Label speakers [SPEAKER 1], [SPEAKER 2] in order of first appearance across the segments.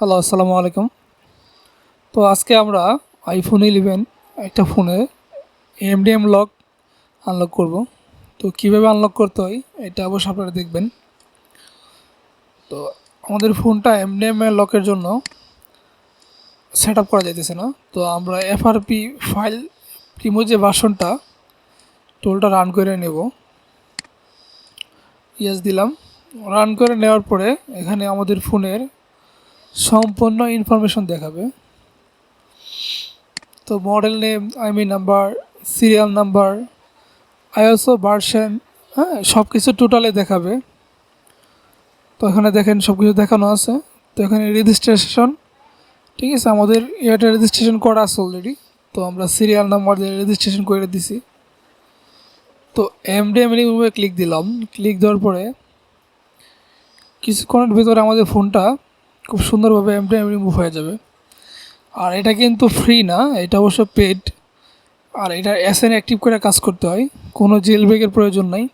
[SPEAKER 1] Hello, আসসালামু আলাইকুম। তো আজকে আমরা আইফোন 11 একটা ফোনে এমডিএম লক আনলক করব। তো কীভাবে আনলক করতে হয় এটা অবশ্যই আপনারা দেখবেন। তো আমাদের ফোনটা এমডিএম লকের জন্য সেট আপ করা যাইতেছে না। তো আমরা এফআরপি ফাইল প্রিমো যে ভার্সনটা টুলটা রান করে নেব। ইয়েস দিলাম। রান করে নেওয়ার পরে এখানে আমাদের ফোনের সম্পূর্ণ ইনফরমেশন দেখাবে। তো মডেল নেম, আইমি number, serial number, ISO version, হ্যাঁ, সব কিছু টোটালে দেখাবে। তো এখানে দেখেন সব কিছু দেখানো আছে। তো এখানে রেজিস্ট্রেশন, ঠিক আছে, আমাদের এটা রেজিস্ট্রেশন করা আছে অলরেডি। তো আমরা সিরিয়াল নাম্বার দিয়ে রেজিস্ট্রেশন করে দিছি। তো এমডিএম রিমুভে ক্লিক দিলাম। ক্লিক দেওয়ার পরে কিছুক্ষণের ভিতরে আমাদের ফোনটা খুব সুন্দরভাবে এমডিএম রিমুভ হয়ে যাবে। আর এটা কিন্তু ফ্রি না, এটা অবশ্য পেড। আর এটা এসএন অ্যাক্টিভ করে কাজ করতে হয়, কোনো জেল ব্রেকের প্রয়োজন নাই।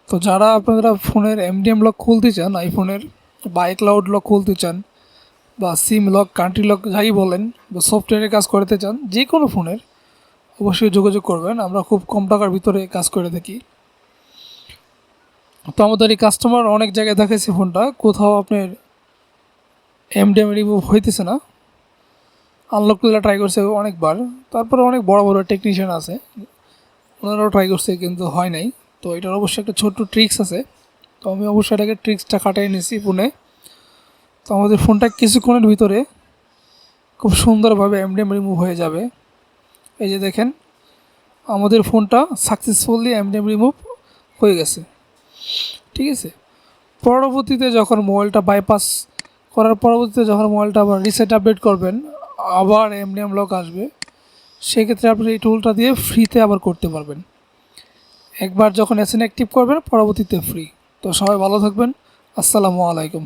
[SPEAKER 1] তো যারা আপনারা ফোনের এমডিএম লক খুলতে চান, আইফোনের বা ক্লাউড লক খুলতে চান, বা সিম লক, কান্ট্রি লক যাই বলেন, বা সফটওয়্যারের কাজ করতে চান, যে কোনো ফোনের অবশ্যই যোগাযোগ করবেন। আমরা খুব কম টাকার ভিতরে কাজ করে থাকি। তো আমাদের এই কাস্টমার অনেক জায়গায় দেখাইছে ফোনটা, কোথাও আপনার এমডিএম রিমুভ হইতেছে না। আনলক করলে ট্রাই করছে অনেকবার, তারপরে অনেক বড় বড় টেকনিশিয়ান আছে, ওনারাও ট্রাই করছে কিন্তু হয় নাই। তো এটার অবশ্যই একটা ছোট্ট ট্রিক্স আছে। তো আমি অবশ্যই এটাকে ট্রিক্সটা খাটাই নিয়েছি ফোনে। তো আমাদের ফোনটা কিছুক্ষণের ভিতরে খুব সুন্দরভাবে এমডিএম রিমুভ হয়ে যাবে। এই যে দেখেন, আমাদের ফোনটা সাকসেসফুলি এমডিএম রিমুভ হয়ে গেছে, ঠিক আছে। পরবর্তীতে যখন মোবাইলটা বাইপাস করার পরবর্তীতে যখন মোবাইলটা আবার রিসেট আপডেট করবেন, আবার এমডিএম লক আসবে। সেক্ষেত্রে আপনি এই টুলটা দিয়ে ফ্রিতে আবার করতে পারবেন। একবার যখন এসএন অ্যাক্টিভ করবেন, পরবর্তীতে ফ্রি। তো সবাই ভালো থাকবেন। আসসালামু আলাইকুম।